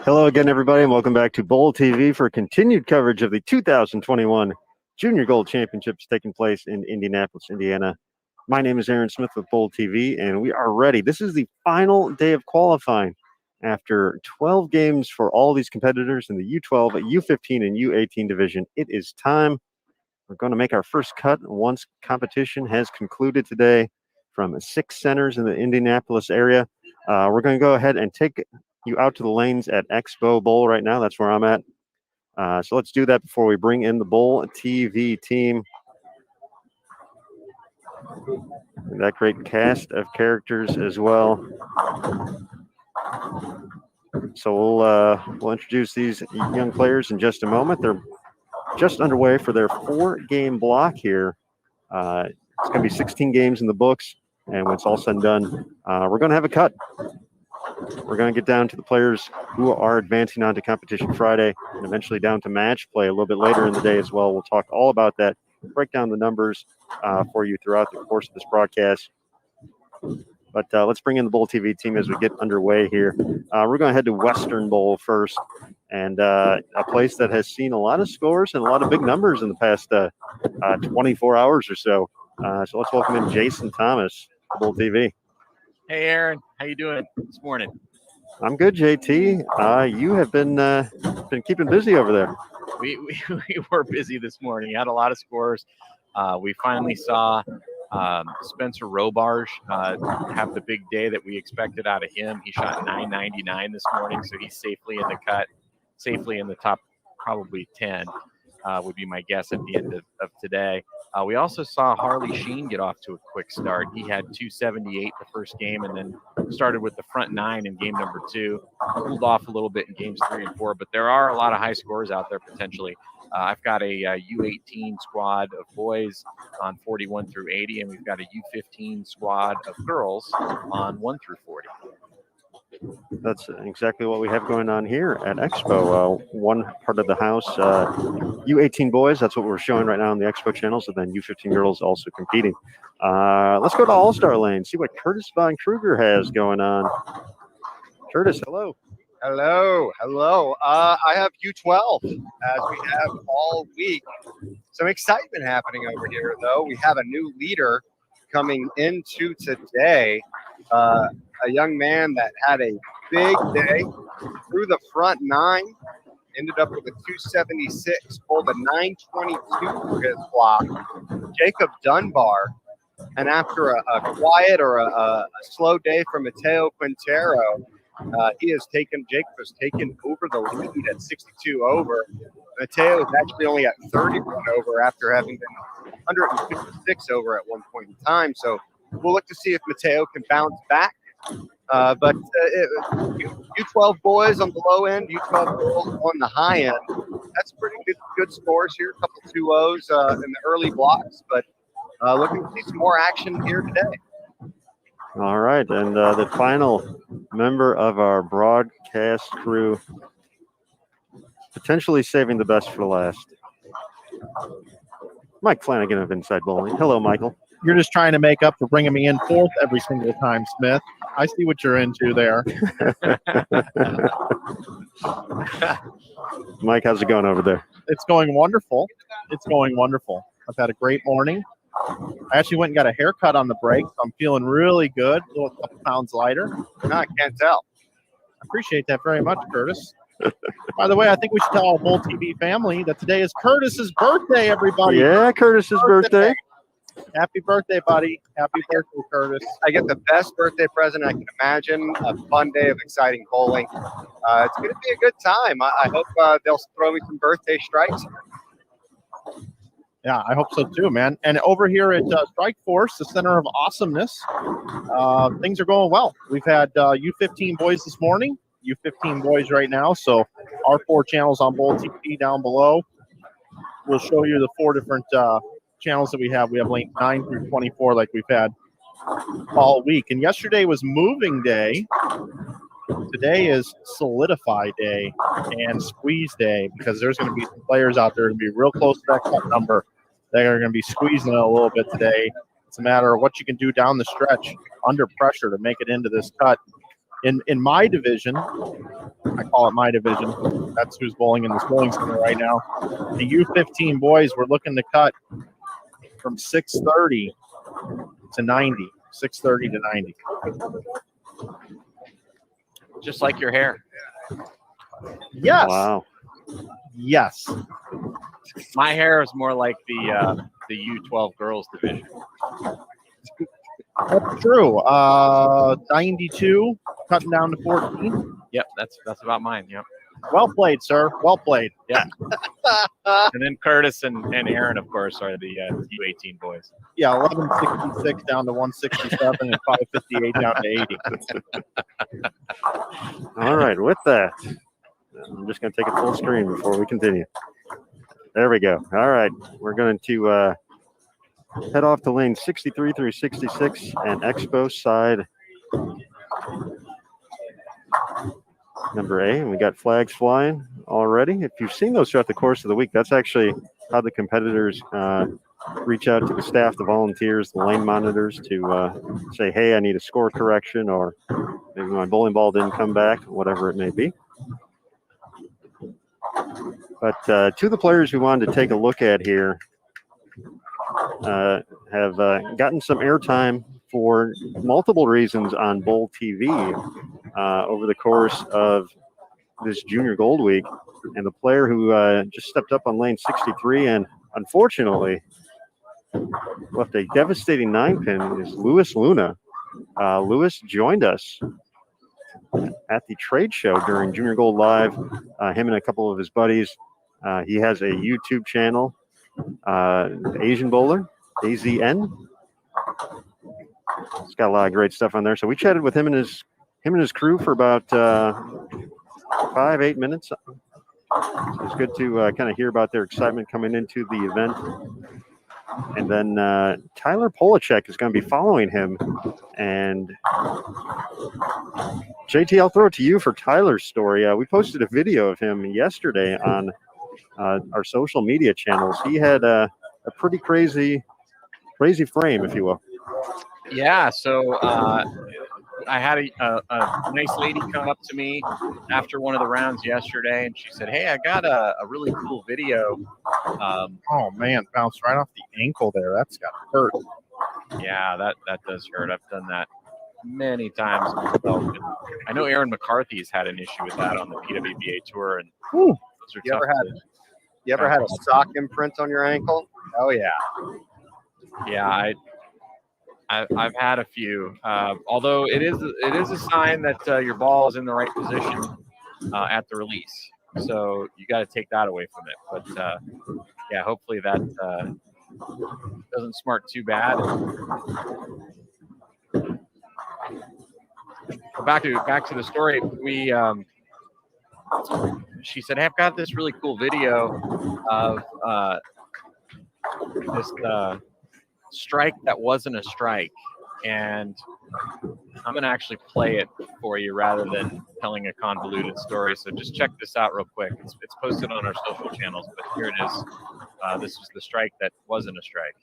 Hello again, everybody, and welcome back to Bowl TV for continued coverage of the 2021 Junior Gold Championships taking place in Indianapolis, Indiana. My name is Aaron Smith with Bowl TV, and we are ready. This is the final day of qualifying after 12 games for all these competitors in the U12, U15, and U18 division. It is time. We're going to make our first cut once competition has concluded today from 6 centers in the Indianapolis area. We're going to go ahead and take you out to the lanes at Expo Bowl right now. That's where I'm at. So let's do that before we bring in the Bowl TV team. And that great cast of characters as well. So we'll introduce these young players in just a moment. They're just underway for their 4-game block here. It's going to be 16 games in the books, and when it's all said and done, we're going to have a cut. We're going to get down to the players who are advancing on to Competition Friday and eventually down to match play a little bit later in the day as well. We'll talk all about that, break down the numbers for you throughout the course of this broadcast. But let's bring in the Bowl TV team as we get underway here. We're going to head to Western Bowl first, and a place that has seen a lot of scores and a lot of big numbers in the past 24 hours or so. So let's welcome in Jason Thomas, Bowl TV. Hey, Aaron. How you doing this morning? I'm good, JT. You have been keeping busy over there. We were busy this morning. Had a lot of scores. We finally saw Spencer Robarge have the big day that we expected out of him. He shot 999 this morning, so he's safely in the cut, safely in the top probably 10 would be my guess at the end of today. We also saw Harley Sheen get off to a quick start. He had 278 the first game and then started with the front 9 in game number 2. Cooled off a little bit in games 3 and 4, but there are a lot of high scores out there potentially. I've got a U18 squad of boys on 41 through 80, and we've got a U15 squad of girls on 1 through 40. That's exactly what we have going on here at Expo. One part of the house, U18 boys, that's what we're showing right now on the Expo channels, and then U15 girls also competing. Let's go to All-Star Lane, see what Curtis Von Kruger has going on. Curtis, hello. Hello. I have U12, as we have all week. Some excitement happening over here, though. We have a new leader coming into today. A young man that had a big day through the front 9, ended up with a 276, pulled a 922 for his block. Jacob Dunbar. And after a quiet or a slow day for Mateo Quintero, Jacob has taken over the lead at 62 over. Mateo is actually only at 31 over after having been 156 over at one point in time. So we'll look to see if Mateo can bounce back. But U12 boys on the low end, U12 girls on the high end. That's pretty good scores here. A couple 2-0s in the early blocks, but looking to see some more action here today. All right, and the final member of our broadcast crew, potentially saving the best for last, Mike Flanagan of Inside Bowling. Hello, Michael. You're just trying to make up for bringing me in fourth every single time, Smith. I see what you're into there. Mike, how's it going over there? It's going wonderful. I've had a great morning. I actually went and got a haircut on the break, so I'm feeling really good. A couple pounds lighter. No, I can't tell. I appreciate that very much, Curtis. By the way, I think we should tell our Bowl TV family that today is Curtis's birthday, everybody. Yeah, Curtis's birthday. Happy birthday, buddy. Happy birthday, Curtis. I get the best birthday present I can imagine, a fun day of exciting bowling. It's going to be a good time. I hope they'll throw me some birthday strikes. Yeah, I hope so too, man. And over here at Strike Force, the center of awesomeness, things are going well. We've had U15 boys this morning, U15 boys right now. So our 4 channels on Bowl TV down below. We'll show you the 4 different channels that we have. We have lane 9 through 24 like we've had all week. And yesterday was moving day. Today is solidify day and squeeze day, because there's going to be some players out there going to be real close to that cut number. They are going to be squeezing it a little bit today. It's a matter of what you can do down the stretch under pressure to make it into this cut. In my division, I call it my division. That's who's bowling in this bowling center right now. The U15 boys were looking to cut from 630 to 90. 630 to 90. Just like your hair. Yes. Wow. Yes. My hair is more like the U12 girls division. That's true. 92, cutting down to 14. Yep, that's about mine. Yep. Well played, sir. Well played. And then Curtis and Aaron, of course, are the U18 boys. Yeah, 1166 down to 167 and 558 down to 80. All right, with that, I'm just going to take it full screen before we continue. There we go. All right, we're going to head off to lane 63 through 66 and Expo side number A. And we got flags flying already. If you've seen those throughout the course of the week, that's actually how the competitors reach out to the staff, the volunteers, the lane monitors to say, hey, I need a score correction, or maybe my bowling ball didn't come back, whatever it may be. But two of the players we wanted to take a look at here have gotten some airtime for multiple reasons on Bowl TV over the course of this Junior Gold Week. And the player who just stepped up on lane 63 and unfortunately left a devastating 9-pin is Luis Luna. Luis joined us at the trade show during Junior Gold Live, him and a couple of his buddies. He has a YouTube channel, Asian Bowler, AZN. He's got a lot of great stuff on there. So we chatted with him and his crew for about 5-8 minutes. So it's good to kind of hear about their excitement coming into the event. And then Tyler Polachek is going to be following him. And JT, I'll throw it to you for Tyler's story. We posted a video of him yesterday on our social media channels. He had a pretty crazy frame, if you will. Yeah, so I had a nice lady come up to me after one of the rounds yesterday, and she said, hey, I got a really cool video. Oh, man, bounced right off the ankle there. That's got to hurt. Yeah, that does hurt. I've done that many times myself. I know Aaron McCarthy's had an issue with that on the PWBA tour, and those are You tough. You ever had a sock imprint on your ankle? Oh, yeah. Yeah, I've had a few. Although it is a sign that your ball is in the right position at the release. So you got to take that away from it. But yeah, hopefully that doesn't smart too bad. Back to the story. She said, hey, I've got this really cool video of this strike that wasn't a strike, and I'm going to actually play it for you rather than telling a convoluted story. So just check this out real quick. It's posted on our social channels, but here it is. This is the strike that wasn't a strike.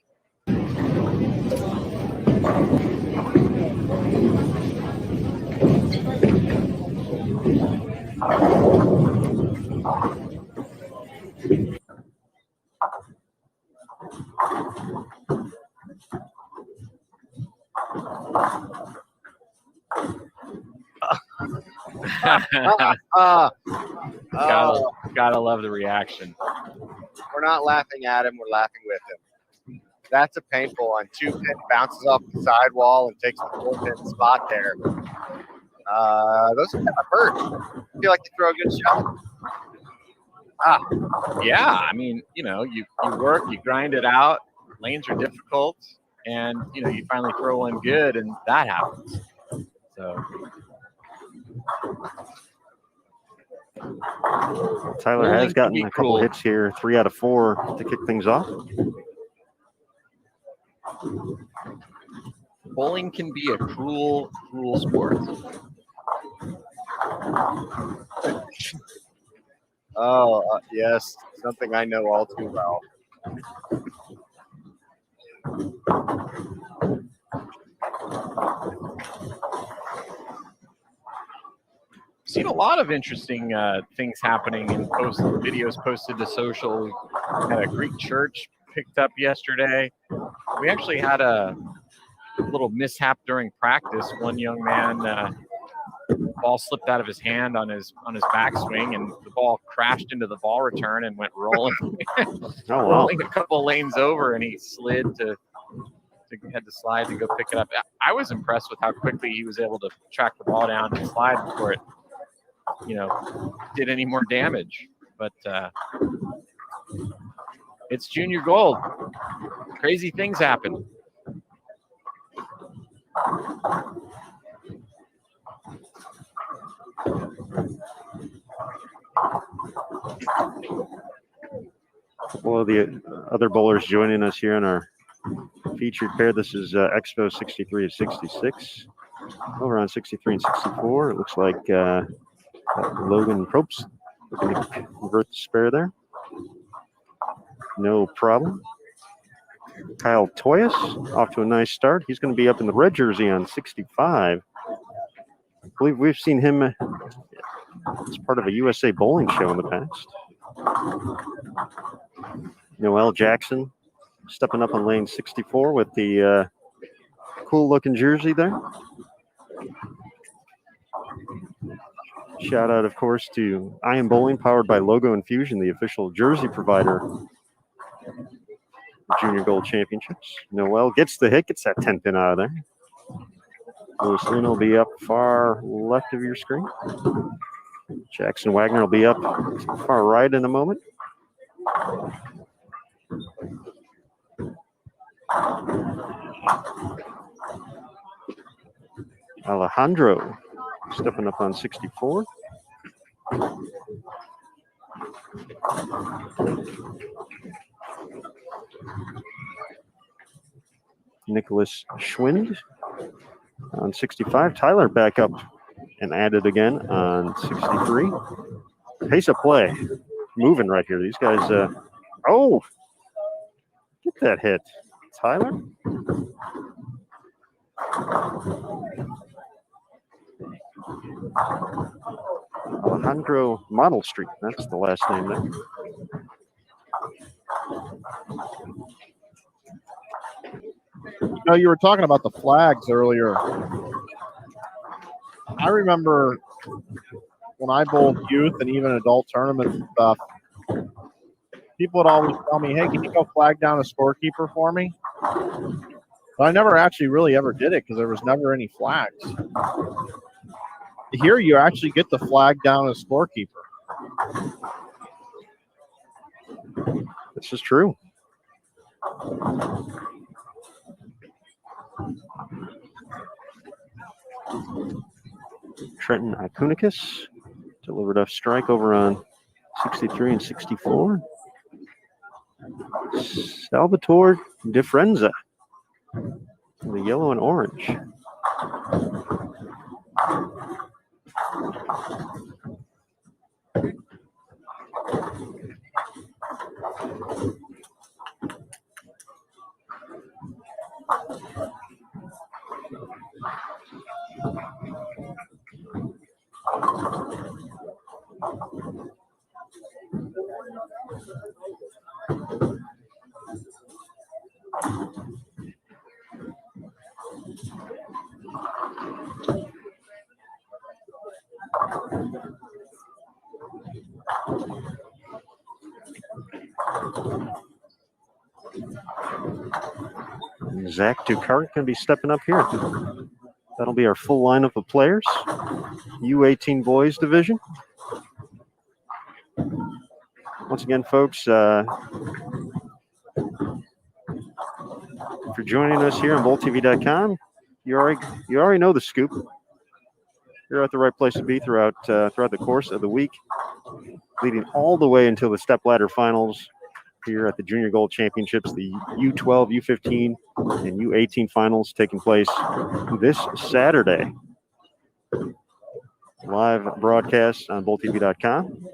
Gotta love the reaction. We're not laughing at him. We're laughing with him. That's a painful one. 2-pin bounces off the sidewall and takes the 4-pin spot there. Those kind of hurt. I feel like you throw a good shot. Yeah, I mean, you work, you grind it out. Lanes are difficult, and you finally throw one good, and that happens. So Tyler has gotten a couple hits here, 3 out of 4 to kick things off. bowling can be a cruel sport. Yes, something I know all too well. seen a lot of interesting things happening in videos posted to social. We had a Greek church picked up yesterday. We actually had a little mishap during practice. One young man, ball slipped out of his hand on his backswing, and the ball crashed into the ball return and went rolling, rolling a couple lanes over, and he slid had to slide to go pick it up. I was impressed with how quickly he was able to track the ball down and slide before it, did any more damage. But it's junior gold. Crazy things happen. Well, the other bowlers joining us here in our featured pair. This is Expo 63 and 66. Over on 63 and 64, it looks like Logan Probst looking to convert the spare there. No problem. Kyle Toyas off to a nice start. He's going to be up in the red jersey on 65. I believe we've seen him as part of a USA bowling show in the past. Noel Jackson stepping up on lane 64 with the cool looking jersey there. Shout out, of course, to I Am Bowling, powered by Logo Infusion, the official jersey provider of the Junior Gold Championships. Noel gets the hit, gets that 10 pin out of there. Lewis Luna will be up far left of your screen. Jackson Wagner will be up far right in a moment. Alejandro stepping up on 64. Nicholas Schwind on 65. Tyler back up and added again on 63. Pace of play moving right here. These guys, get that hit, Tyler. Alejandro Model Street, that's the last name there. You were talking about the flags earlier. I remember when I bowled youth and even adult tournaments and stuff, people would always tell me, hey, can you go flag down a scorekeeper for me? But I never actually really ever did it because there was never any flags. Here you actually get the flag down a scorekeeper. This is true. Trenton Akunikis delivered a strike over on 63 and 64. Salvatore DeFrenza, the yellow and orange. Zach Ducart going to be stepping up here. That'll be our full lineup of players. U18 boys division. Once again, folks, for joining us here on BowlTV.com, you already know the scoop. You're at the right place to be throughout the course of the week, leading all the way until the step ladder finals here at the Junior Gold Championships, the U12, U15, and U18 finals taking place this Saturday. Live broadcast on BowlTV.com.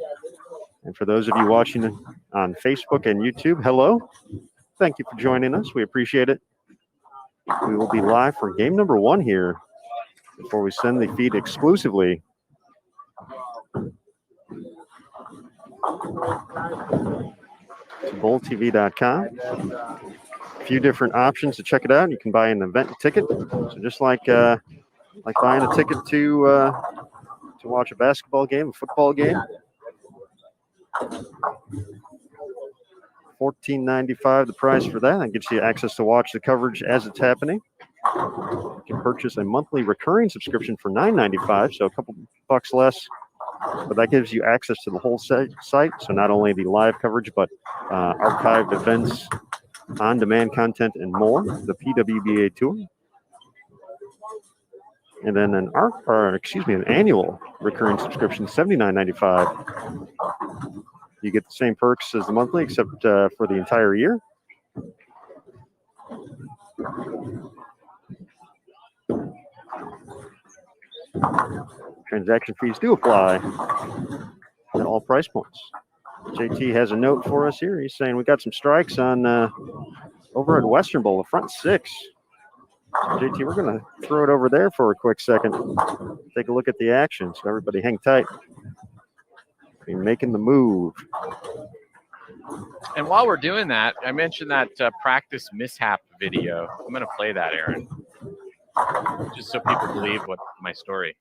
And for those of you watching on Facebook and YouTube, hello. Thank you for joining us. We appreciate it. We will be live for game number 1 here before we send the feed exclusively BowlTV.com. A few different options to check it out. You can buy an event ticket. So just like buying a ticket to watch a basketball game, a football game. $14.95 the price for that. That gives you access to watch the coverage as it's happening. You can purchase a monthly recurring subscription for $9.95, so a couple bucks less. But that gives you access to the whole site. So not only the live coverage, but archived events, on-demand content, and more. The PWBA Tour. And then an annual recurring subscription, $79.95. You get the same perks as the monthly, except for the entire year. Transaction fees do apply at all price points. JT has a note for us here. He's saying we got some strikes on over at Western Bowl, the front six. JT, we're going to throw it over there for a quick second. Take a look at the action. So everybody hang tight. Be making the move. And while we're doing that, I mentioned that practice mishap video. I'm going to play that, Aaron, just so people believe what my story.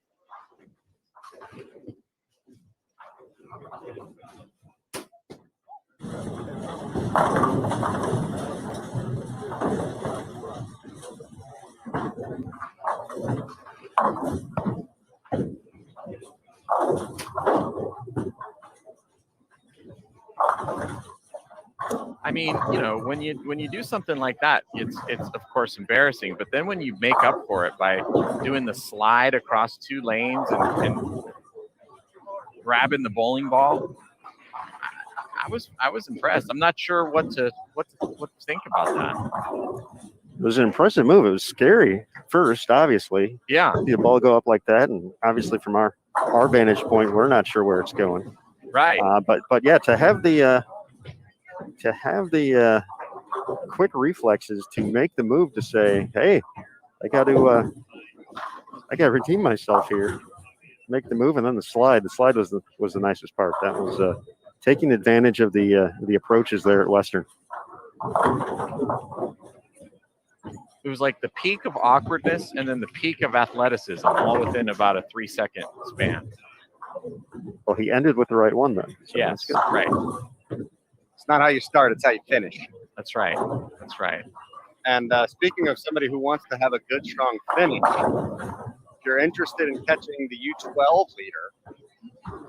I mean, you know, when you do something like that, it's of course embarrassing. But then when you make up for it by doing the slide across 2 lanes and grabbing the bowling ball, I was impressed. I'm not sure what to think about that. It was an impressive move. It was scary first, obviously. Yeah. See the ball go up like that, and obviously from our vantage point, we're not sure where it's going. Right. But yeah, to have the quick reflexes to make the move to say, hey, I got to redeem myself here, make the move, and then the slide. The slide was the nicest part. That was taking advantage of the approaches there at Western. It was like the peak of awkwardness and then the peak of athleticism, all within about a 3-second span. Well, he ended with the right one then. So yes, right. It's not how you start, it's how you finish. That's right. That's right. And speaking of somebody who wants to have a good, strong finish, if you're interested in catching the U12 leader,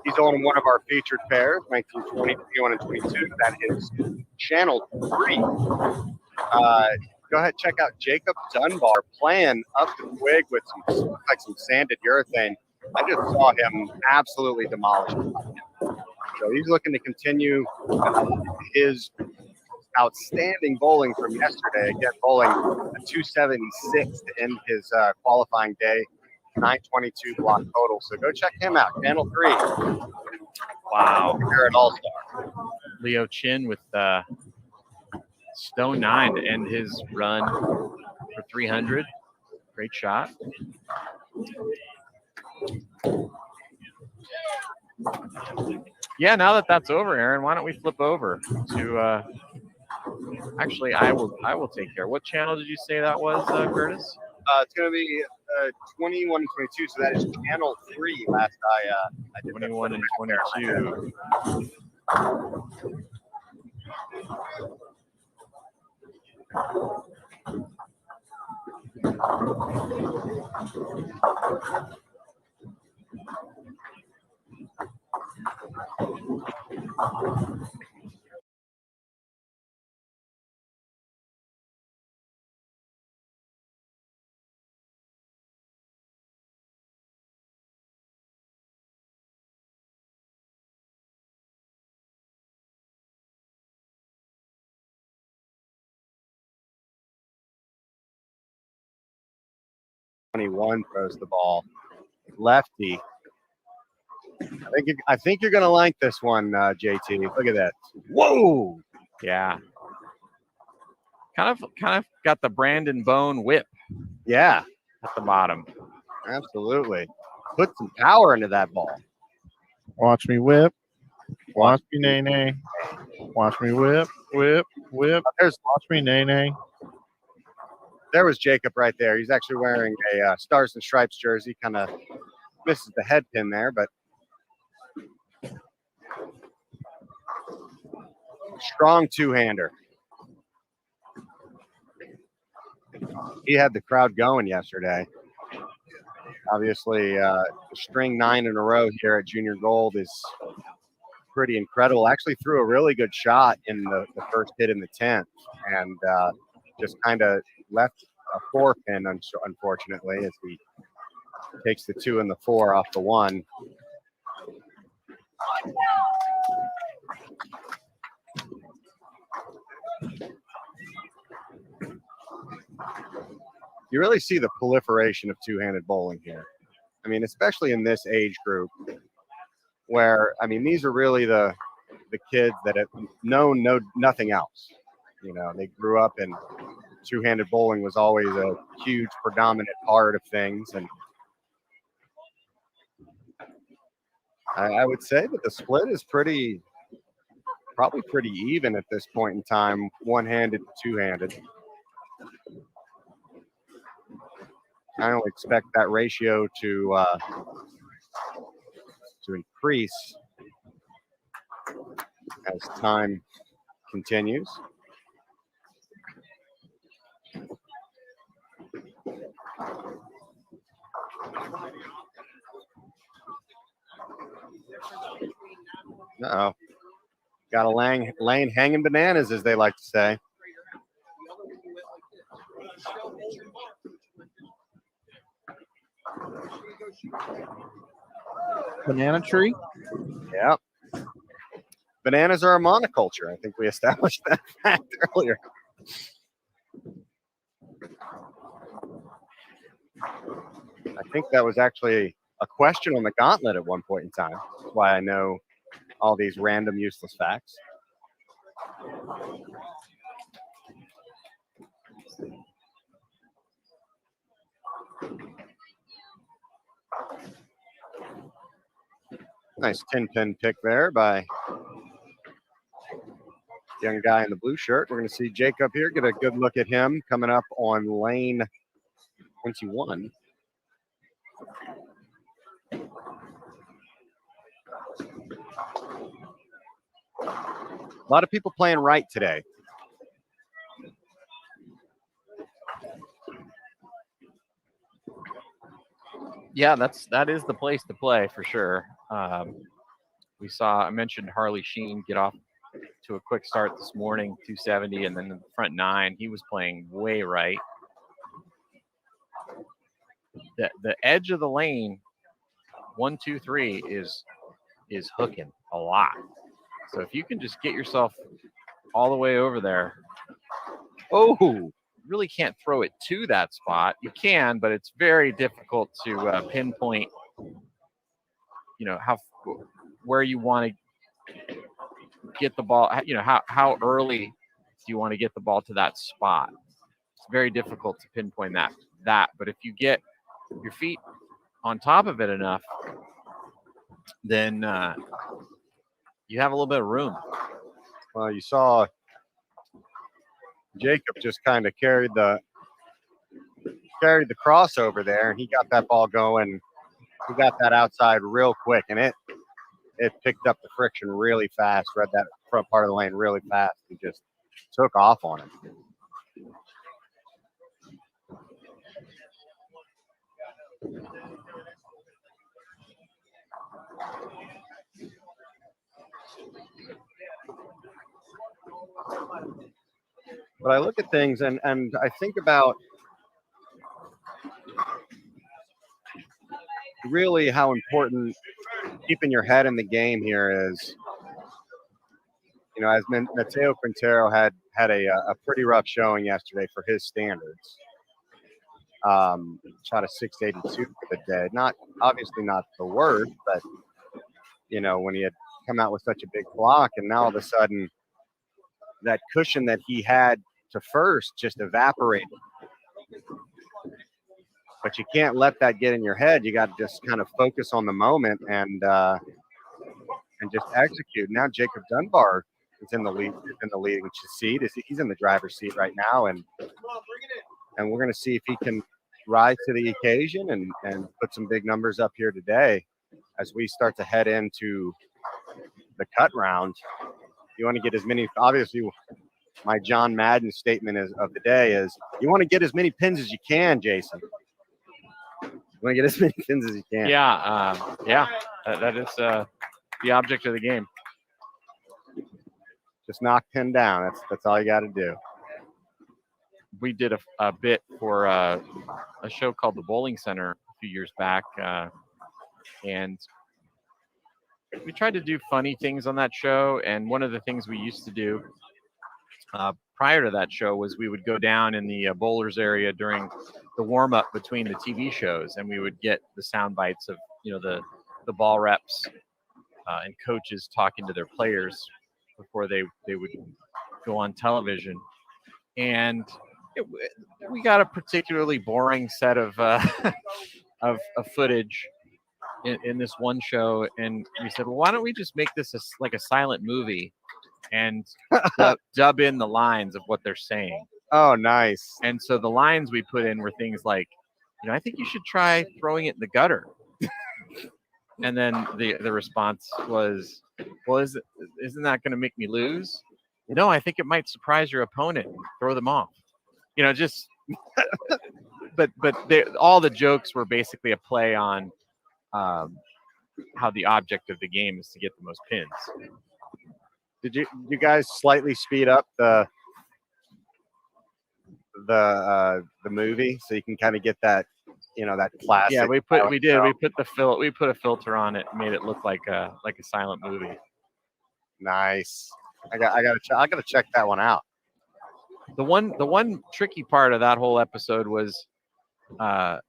he's on one of our featured pairs, 1920, 21, and 22. That is Channel 3. Go ahead, check out Jacob Dunbar playing up the twig with some sanded urethane. I just saw him absolutely demolished. So he's looking to continue his outstanding bowling from yesterday. Again, bowling a 276 to end his qualifying day, 922 block total. So go check him out, Channel 3. Wow. Here at All-Star. Leo Chin with Stone 9 to end his run for 300. Great shot. Yeah, now that that's over, Aaron, why don't we flip over to actually I will take care. What channel did you say that was, Curtis? It's going to be 21 and 22, so that is Channel 3 last I did 21 and 22. Throws the ball. Lefty. I think you're gonna like this one, JT. Look at that. Whoa! Yeah. Kind of got the Brandon Bone whip Yeah, at the bottom. absolutely. Put some power into that ball. Watch me whip. Watch me, nay, nay. Watch me whip, whip, whip. There's Watch me, nay, nay. There was Jacob right there. He's actually wearing a Stars and Stripes jersey. Kind of misses the head pin there, but strong two-hander. He had the crowd going yesterday. Obviously, string 9 in a row here at Junior Gold is pretty incredible. Actually threw a really good shot in the first hit in the 10th and just kind of left a 4 pin, unfortunately, as he takes the 2 and the 4 off the 1. You really see the proliferation of two-handed bowling here. I mean, especially in this age group where, I mean, these are really the kids that have known nothing else. You know, they grew up and two-handed bowling was always a huge predominant part of things. And I would say that the split is probably pretty even at this point in time, one-handed to two-handed. I don't expect that ratio to increase as time continues. Uh-oh. Got a lane hanging bananas, as they like to say. Banana tree. Yep. Bananas are a monoculture. I think we established that fact earlier. I think that was actually a question on the gauntlet at one point in time. That's why I know all these random useless facts. Nice 10-pin pick there by young guy in the blue shirt. We're going to see Jacob here. Get a good look at him coming up on lane 21. A lot of people playing right today. Yeah, that is the place to play for sure. I mentioned Harley Sheen get off to a quick start this morning, 270, and then in the front 9, he was playing way right. The edge of the lane, 1, 2, 3 is hooking a lot. So if you can just get yourself all the way over there, really can't throw it to that spot. You can, but it's very difficult to pinpoint, you know, where you want to get the ball, you know, how early do you want to get the ball to that spot. It's very difficult to pinpoint that. But if you get your feet on top of it enough, then you have a little bit of room. Well, you saw Jacob just kind of carried the crossover there, and he got that ball going. He got that outside real quick, and it picked up the friction really fast, read that front part of the lane really fast, and just took off on him. But I look at things and I think about really how important keeping your head in the game here is. You know, as Mateo Quintero had a pretty rough showing yesterday for his standards. Shot a 682 for the day. Obviously not the worst, but you know, when he had come out with such a big block, and now all of a sudden that cushion that he had to first just evaporated. But you can't let that get in your head. You got to just kind of focus on the moment and and just execute. Now Jacob Dunbar is in the leading seat. He's in the driver's seat right now, and we're going to see if he can rise to the occasion and put some big numbers up here today as we start to head into the cut round. You want to get as many, obviously, my John Madden statement of the day is you want to get as many pins as you can, Jason. You want to get as many pins as you can. Yeah, that is the object of the game. Just knock pin down. That's all you got to do. We did a bit for a show called The Bowling Center a few years back, and we tried to do funny things on that show. And one of the things we used to do prior to that show was we would go down in the bowlers area during the warm up between the TV shows, and we would get the sound bites of the ball reps and coaches talking to their players before they would go on television. And we got a particularly boring set of of footage in this one show, and we said, well, why don't we just make this like a silent movie and dub in the lines of what they're saying. Oh, nice. And so the lines we put in were things like, I think you should try throwing it in the gutter. And then the response was, well, isn't that going to make me lose? No, I think it might surprise your opponent and throw them off. Just but all the jokes were basically a play on how the object of the game is to get the most pins. Did you guys slightly speed up the movie so you can kind of get that that classic? Yeah, we put a filter on it, made it look like a silent movie. Nice. I gotta check that one out. The one tricky part of that whole episode was I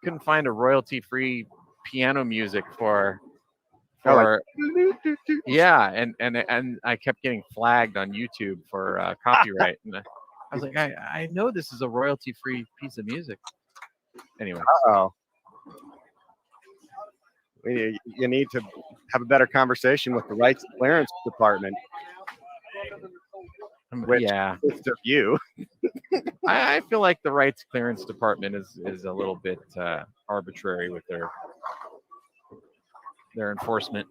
couldn't find a royalty-free piano music for yeah, and I kept getting flagged on YouTube for copyright, and I was like, I know this is a royalty-free piece of music. Anyway. Uh-oh. You need to have a better conversation with the rights clearance department. Which is of you. I feel like the rights clearance department is a little bit arbitrary with their enforcement.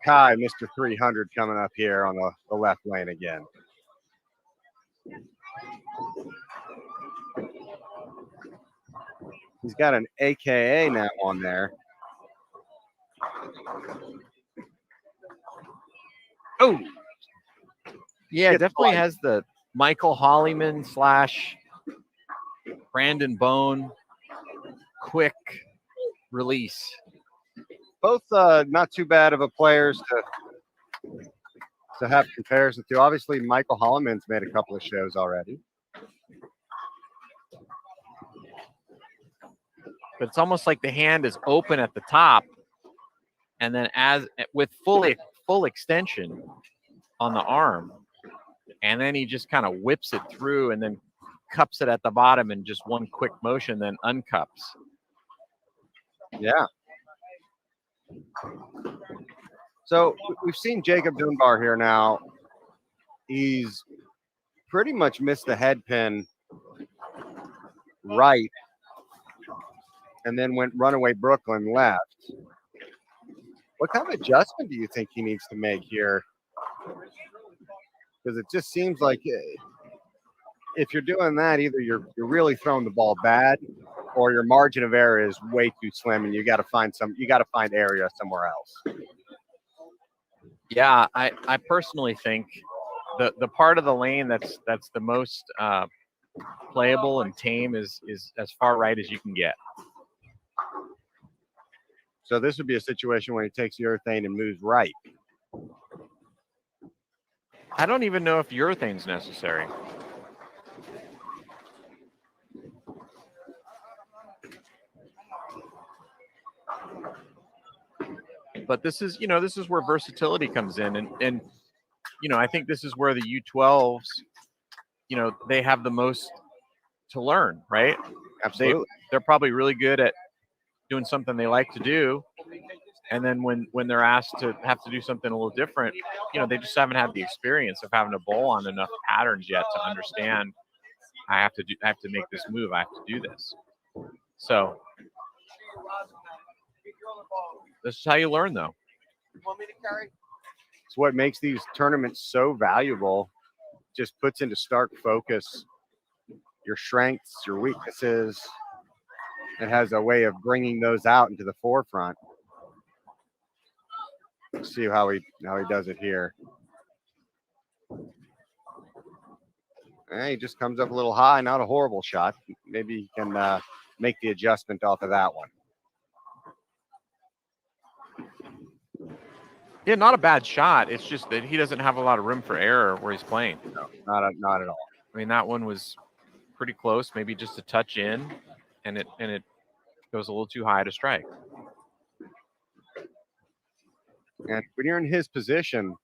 Kai, Mr. 300 coming up here on the left lane again. He's got an AKA now on there. Oh, yeah, it definitely has the Michael Hollyman / Brandon Bone quick release. Both not too bad of a players to have comparison to. Obviously, Michael Holloman's made a couple of shows already. But it's almost like the hand is open at the top, and then with full extension on the arm, and then he just kind of whips it through and then cups it at the bottom in just one quick motion, then uncups. Yeah. So we've seen Jacob Dunbar here now. He's pretty much missed the head pin right, and then went runaway Brooklyn left. What kind of adjustment do you think he needs to make here? Because it just seems like if you're doing that, either you're really throwing the ball bad, or your margin of error is way too slim, and you got to find area somewhere else. Yeah, I personally think the part of the lane that's the most playable and tame is as far right as you can get. So this would be a situation where he takes urethane and moves right. I don't even know if urethane's necessary. But this is, this is where versatility comes in. And I think this is where the U12s, they have the most to learn, right? Absolutely. They're probably really good at doing something they like to do. And then when they're asked to have to do something a little different, they just haven't had the experience of having to bowl on enough patterns yet to understand I have to make this move. I have to do this. So this is how you learn, though. It's what makes these tournaments so valuable. Just puts into stark focus your strengths, your weaknesses. It has a way of bringing those out into the forefront. Let's see how he does it here. He just comes up a little high, not a horrible shot. Maybe he can make the adjustment off of that one. Yeah, not a bad shot. It's just that he doesn't have a lot of room for error where he's playing. No, not at all. I mean, that one was pretty close, maybe just a touch in, and it goes a little too high to strike. And when you're in his position,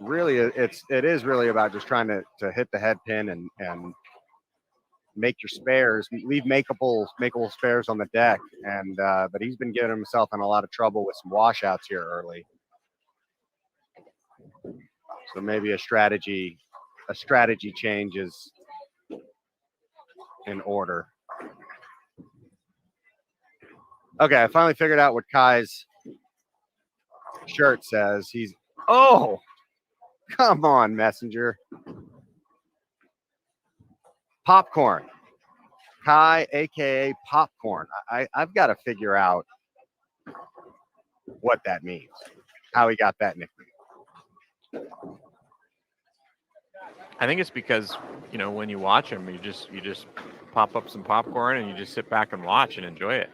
really, it is really about just trying to hit the head pin and make your spares, leave makeable spares on the deck. And but he's been getting himself in a lot of trouble with some washouts here early. So maybe a strategy change is in order. Okay, I finally figured out what Kai's shirt says. Oh, come on, Messenger. Popcorn. Kai, aka Popcorn. I've got to figure out what that means, how he got that nickname. I think it's because, when you watch him, you just pop up some popcorn and you just sit back and watch and enjoy it.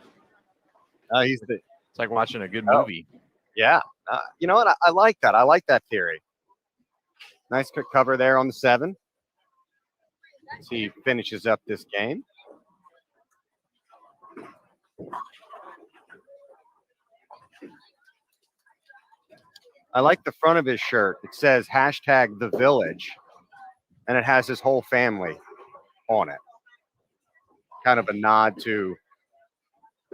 It's like watching a good movie. Yeah. You know what? I like that. I like that theory. Nice quick cover there on the 7. As he finishes up this game. I like the front of his shirt. It says #TheVillage, and it has his whole family on it. Kind of a nod to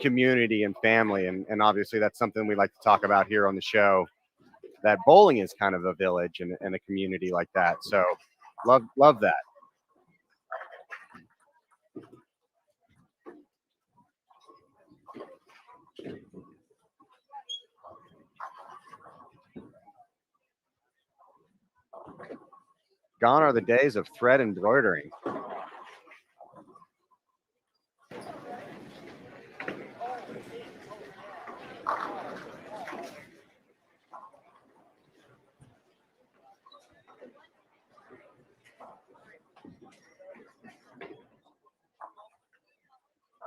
community and family, and obviously that's something we like to talk about here on the show, that bowling is kind of a village and a community like that. So love that. Gone are the days of thread embroidering.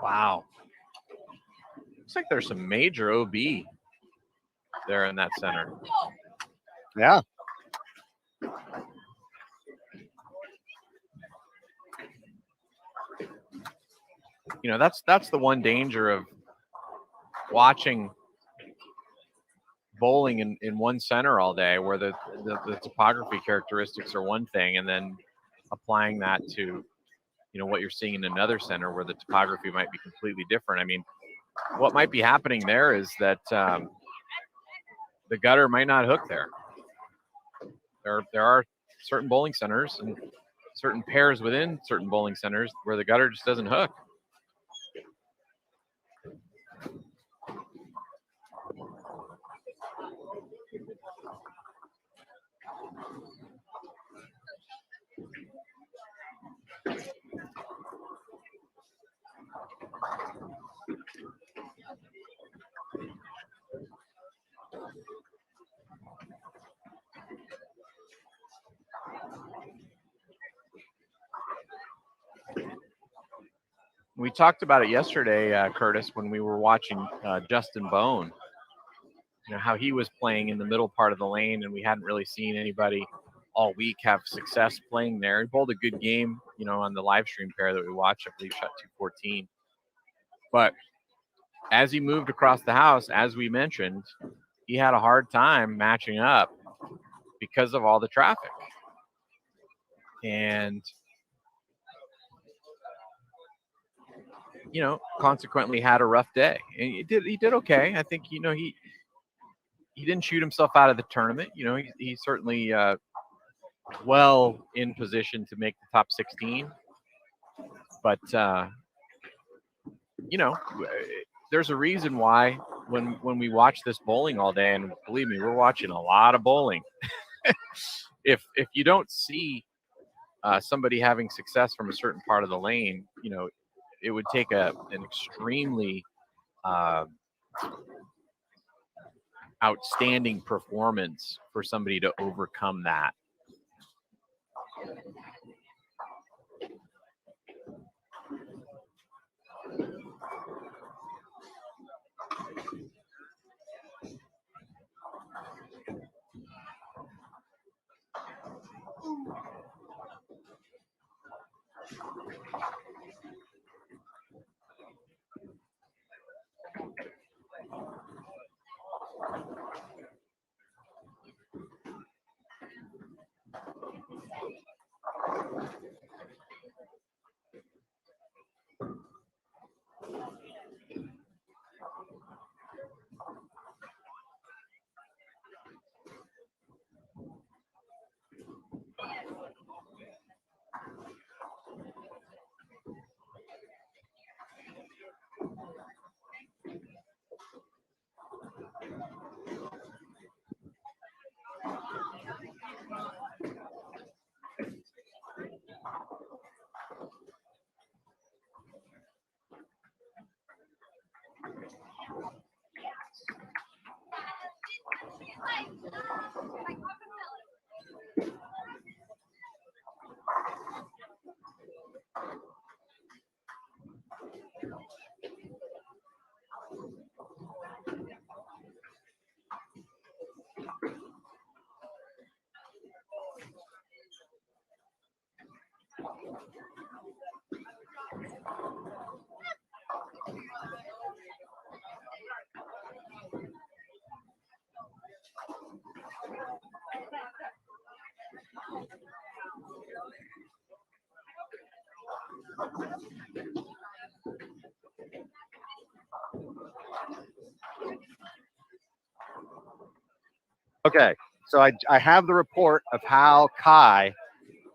Wow. Looks like there's some major OB there in that center. Yeah. That's the one danger of watching bowling in one center all day, where the topography characteristics are one thing, and then applying that to what you're seeing in another center where the topography might be completely different. I mean, what might be happening there is that the gutter might not hook there. There are certain bowling centers and certain pairs within certain bowling centers where the gutter just doesn't hook. We talked about it yesterday, Curtis, when we were watching Justin Bone, how he was playing in the middle part of the lane, and we hadn't really seen anybody all week have success playing there. He bowled a good game, on the live stream pair that we watched. I believe shot 214. But as he moved across the house, as we mentioned, he had a hard time matching up because of all the traffic. And, consequently had a rough day. And he did okay. I think, he didn't shoot himself out of the tournament. He certainly well in position to make the top 16. But, there's a reason why when we watch this bowling all day, and believe me, we're watching a lot of bowling. If you don't see somebody having success from a certain part of the lane, it would take an extremely outstanding performance for somebody to overcome that. Okay, so I have the report of how Kai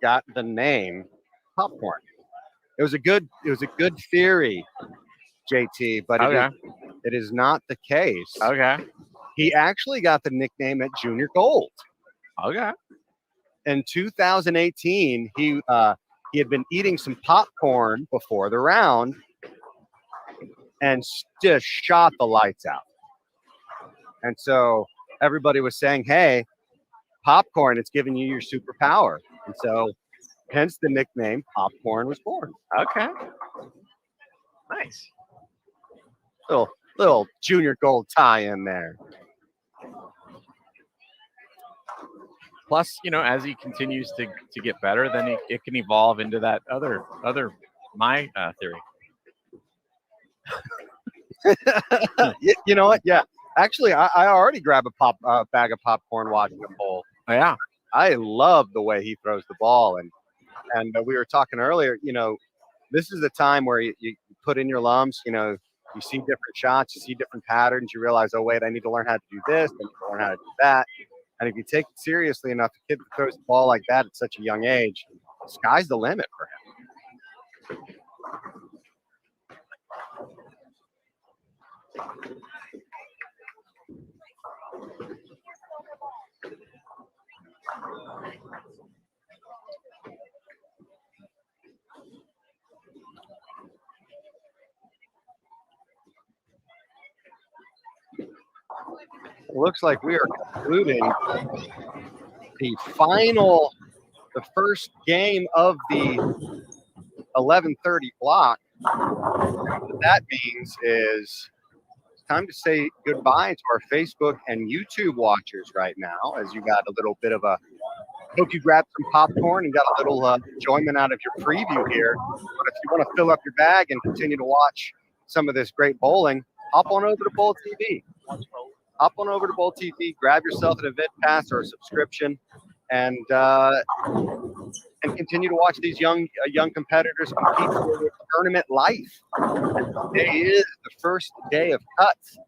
got the name Popcorn. It was a good theory, JT, but it is not the case. Okay. He actually got the nickname at Junior Gold. Okay. In 2018, he had been eating some popcorn before the round and just shot the lights out. And so everybody was saying, hey, popcorn, it's giving you your superpower. And so hence the nickname Popcorn was born. Okay. Nice. Little Junior Gold tie in there. Plus, as he continues to get better, then it can evolve into that other my theory. You know what? Yeah. Actually, I already grab a bag of popcorn watching him bowl. Oh, yeah. I love the way he throws the ball. And we were talking earlier, this is the time where you put in your lumps, you see different shots, you see different patterns, you realize, oh, wait, I need to learn how to do this, I need to learn how to do that. And if you take it seriously enough, a kid that throws the ball like that at such a young age, the sky's the limit for him. It looks like we are concluding the first game of the 11:30 block. What that means is it's time to say goodbye to our Facebook and YouTube watchers right now, as you got a little bit of a hope you grabbed some popcorn and got a little enjoyment out of your preview here. But if you want to fill up your bag and continue to watch some of this great bowling, hop on over to Bowl TV. Hop on over to Bowl TV, grab yourself an event pass or a subscription, and continue to watch these young competitors compete for their tournament life. And today is the first day of cuts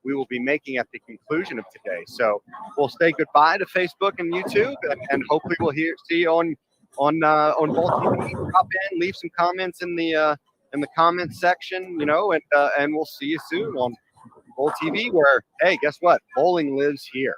we will be making at the conclusion of today. So we'll say goodbye to Facebook and YouTube, and hopefully we'll see you on Bowl TV. Drop in, leave some comments in the comments section, and we'll see you soon on Bowl TV, where, hey, guess what? Bowling lives here.